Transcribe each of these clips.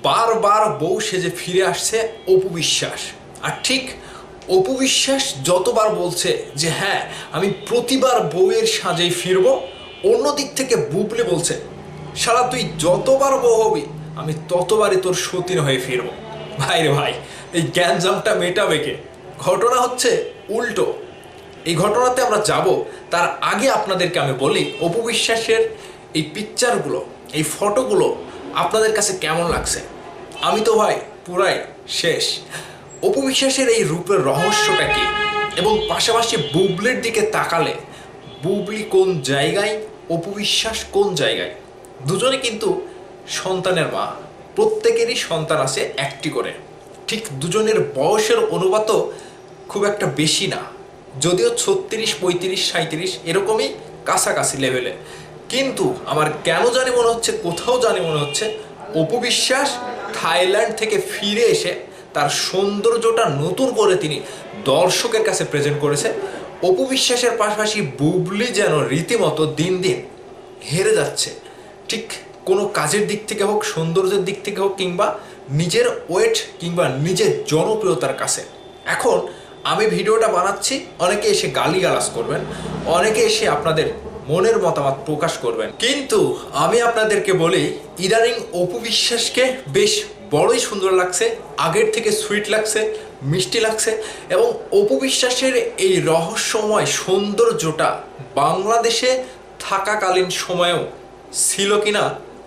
বারবার বউ সেজে ফিরে আসছে অপু বিশ্বাস। আর ঠিক অপু বিশ্বাস যতবার বলছে যে হ্যাঁ আমি প্রতিবার বউয়ের সাজেই ফিরবো, অন্য দিক থেকে বুবলি বলছে শালা তুই যতবার বউ হবি আমি ততবারই তোর সতীন হয়ে ফিরবো। ভাই রে ভাই, এই গ্যাঞ্জামটা মেটাবে কে? ঘটনা হচ্ছে উল্টো। এই ঘটনাতে আমরা যাব, তার আগে আপনাদেরকে আমি বলি অপু বিশ্বাসের এই পিকচারগুলো, এই ফটোগুলো আপনাদের কাছে কেমন লাগছে? আমি তো ভাই পুরাই শেষ। অপু বিশ্বাসের এই রূপের রহস্যটা কি, এবং পাশাপাশি বুবলির দিকে তাকালে বুবলি কোন জায়গায়, অপু বিশ্বাস কোন জায়গায়? দুজনে কিন্তু সন্তানের মা, প্রত্যেকেরই সন্তান আছে একটি করে। ঠিক দুজনের বয়সের অনুপাতও খুব একটা বেশি না, যদিও 36, 35, 37 এরকমই কাছাকাছি লেভেলে। কিন্তু আমার কেন জানি মনে হচ্ছে, কোথাও জানি মনে হচ্ছে অপু বিশ্বাস থাইল্যান্ড থেকে ফিরে এসে তার সৌন্দর্যটা নতুন করে তিনি দর্শকের কাছে প্রেজেন্ট করেছে। অপু বিশ্বাসের পাশাপাশি বুবলি যেন রীতিমতো দিন দিন হেরে যাচ্ছে, ঠিক কোনো কাজের দিক থেকে হোক, সৌন্দর্যের দিক থেকে হোক, কিংবা নিজের ওয়েট কিংবা নিজের জনপ্রিয়তার কাছে। এখন আমি ভিডিওটা বানাচ্ছি, অনেকে এসে গালিগালাজ করবেন, অনেকে এসে আপনাদের মনের মতামত প্রকাশ করবেন, কিন্তু আমি আপনাদেরকে বলি ইদানিং অপু বিশ্বাসকে বেশ বড়ই সুন্দর লাগছে, আগের থেকে সুইট লাগছে, মিষ্টি লাগছে। এবং অপু বিশ্বাসের এই রহস্যময় সৌন্দর্যটা বাংলাদেশে থাকাকালীন সময়েও ছিল কিনা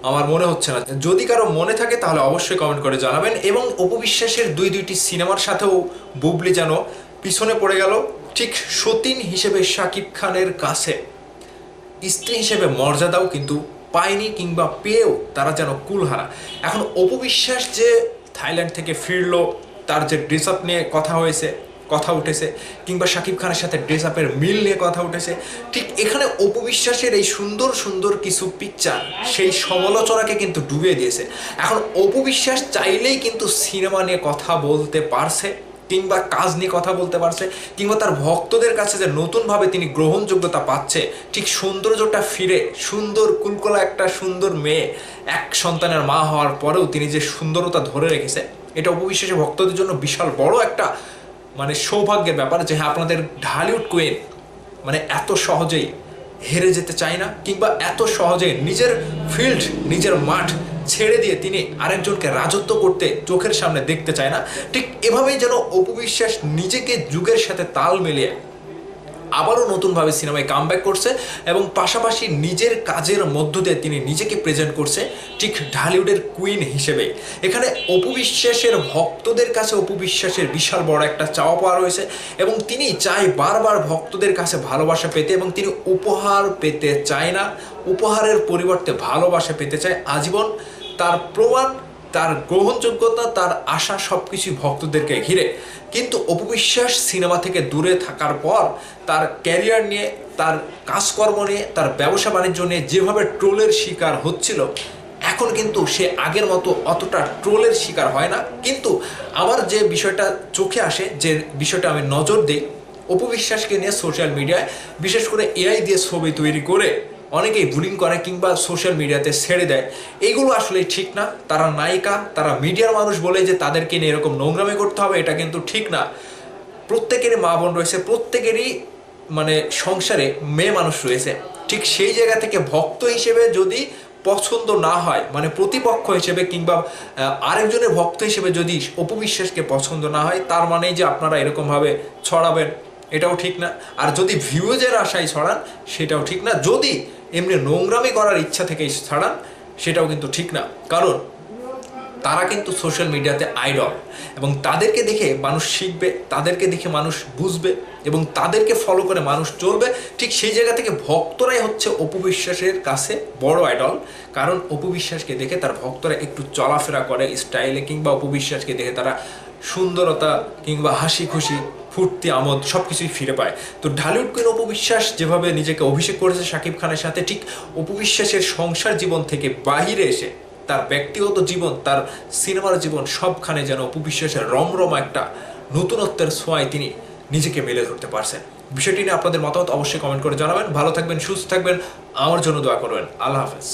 আমার মনে হচ্ছে না। যদি কারো মনে থাকে তাহলে অবশ্যই কমেন্ট করে জানাবেন। এবং অপু বিশ্বাসের দুইটি সিনেমার সাথেও বুবলি যেন পিছনে পড়ে গেল, ঠিক সতীন হিসেবে শাকিব খানের কাছে স্ত্রী হিসেবে মর্যাদাও কিন্তু পায়নি, কিংবা পেয়েও তারা যেন কুলহারা। এখন অপু বিশ্বাস যে থাইল্যান্ড থেকে ফিরলো, তার যে ড্রেস আপ নিয়ে কথা উঠেছে, কিংবা শাকিব খানের সাথে ড্রেস আপের মিল নিয়ে কথা উঠেছে, ঠিক এখানে অপু বিশ্বাসের এই সুন্দর সুন্দর কিছু পিকচার সেই সমালোচনাকে কিন্তু ডুবিয়ে দিয়েছে। এখন অপু বিশ্বাস চাইলেই কিন্তু সিনেমা নিয়ে কথা বলতে পারছে, কিংবা কাজ নিয়ে কথা বলতে পারছে, কিংবা তার ভক্তদের কাছে যে নতুনভাবে তিনি গ্রহণযোগ্যতা পাচ্ছে, ঠিক সৌন্দর্যটা ফিরে, সুন্দর কুলকলা একটা সুন্দর মেয়ে, এক সন্তানের মা হওয়ার পরেও তিনি যে সুন্দরতা ধরে রেখেছে, এটা অপু বিশ্বাসের ভক্তদের জন্য বিশাল বড় একটা সৌভাগ্যের ব্যাপার যে হ্যাঁ আপনাদের ঢালিউড কুইন এত সহজেই হেরে যেতে চায় না, কিংবা এত সহজে নিজের ফিল্ড, নিজের মাঠ ছেড়ে দিয়ে তিনি আরেকজনকে রাজত্ব করতে চোখের সামনে দেখতে চায় না। ঠিক এভাবেই যেন অপু বিশ্বাস নিজেকে যুগের সাথে তাল মিলিয়ে আবারও নতুনভাবে সিনেমায় কামব্যাক করছে, এবং পাশাপাশি নিজের কাজের মধ্য দিয়ে তিনি নিজেকে প্রেজেন্ট করছে ঠিক ঢালিউডের কুইন হিসেবে। এখানে অপু বিশ্বাসের ভক্তদের কাছে অপু বিশ্বাসের বিশাল বড় একটা চাওয়া পাওয়া রয়েছে, এবং তিনি চায় বারবার ভক্তদের কাছে ভালোবাসা পেতে, এবং তিনি উপহার পেতে চায় না, উপহারের পরিবর্তে ভালোবাসা পেতে চায় আজীবন। তার প্রমাণ, তার গ্রহণযোগ্যতা, তার আশা সবকিছুই ভক্তদেরকে ঘিরে। কিন্তু অপু বিশ্বাস সিনেমা থেকে দূরে থাকার পর তার ক্যারিয়ার নিয়ে, তার কাজকর্ম নিয়ে, তার ব্যবসা বাণিজ্য নিয়ে যেভাবে ট্রোলের শিকার হচ্ছিল, এখন কিন্তু সে আগের মতো অতটা ট্রোলের শিকার হয় না। কিন্তু আমার যে বিষয়টা চোখে আসে, যে বিষয়টা আমি নজর দিই, অপু বিশ্বাসকে নিয়ে সোশ্যাল মিডিয়ায় বিশেষ করে এআই দিয়ে ছবি তৈরি করে অনেকেই বুলিং করে, কিংবা সোশ্যাল মিডিয়াতে ছেড়ে দেয়। এইগুলো আসলে ঠিক না। তারা নায়িকা, তারা মিডিয়ার মানুষ বলে যে তাদেরকে নিয়ে এরকম নোংরামি করতে হবে, এটা কিন্তু ঠিক না। প্রত্যেকেরই মা বোন রয়েছে, প্রত্যেকেরই সংসারে মেয়ে মানুষ রয়েছে। ঠিক সেই জায়গা থেকে ভক্ত হিসেবে যদি পছন্দ না হয়, প্রতিপক্ষ হিসেবে কিংবা আরেকজনের ভক্ত হিসেবে যদি অপু বিশ্বাসকে পছন্দ না হয়, তার মানেই যে আপনারা এরকমভাবে ছড়াবেন, এটাও ঠিক না। আর যদি ভিউজের আশায় ছড়ান, সেটাও ঠিক না। যদি এমনি নোংরামি করার ইচ্ছা থেকে ছড়ান, সেটাও কিন্তু ঠিক না। কারণ তারা কিন্তু সোশ্যাল মিডিয়াতে আইডল, এবং তাদেরকে দেখে মানুষ শিখবে, তাদেরকে দেখে মানুষ বুঝবে, এবং তাদেরকে ফলো করে মানুষ চলবে। ঠিক সেই জায়গা থেকে ভক্তরাই হচ্ছে অপু বিশ্বাসের কাছে বড় আইডল। কারণ অপু বিশ্বাসকে দেখে তার ভক্তরা একটু চলাফেরা করে স্টাইলে, কিংবা অপু বিশ্বাসকে দেখে তারা সুন্দরতা কিংবা হাসি খুশি ফুর্তি আমোদ সব কিছুই ফিরে পায়। তো ঢালিউড কুইন অপু বিশ্বাস যেভাবে নিজেকে অভিষেক করেছে শাকিব খানের সাথে, ঠিক অপু বিশ্বাসের সংসার জীবন থেকে বাহিরে এসে তার ব্যক্তিগত জীবন, তার সিনেমার জীবন, সবখানে যেন অপু বিশ্বাসের রমরমা একটা নতুনত্বের ছোঁয়ায় তিনি নিজেকে মেলে ধরতে পারছেন। বিষয়টি নিয়ে আপনাদের মতামত অবশ্যই কমেন্ট করে জানাবেন। ভালো থাকবেন, সুস্থ থাকবেন, আমার জন্য দোয়া করবেন। আল্লাহ হাফেজ।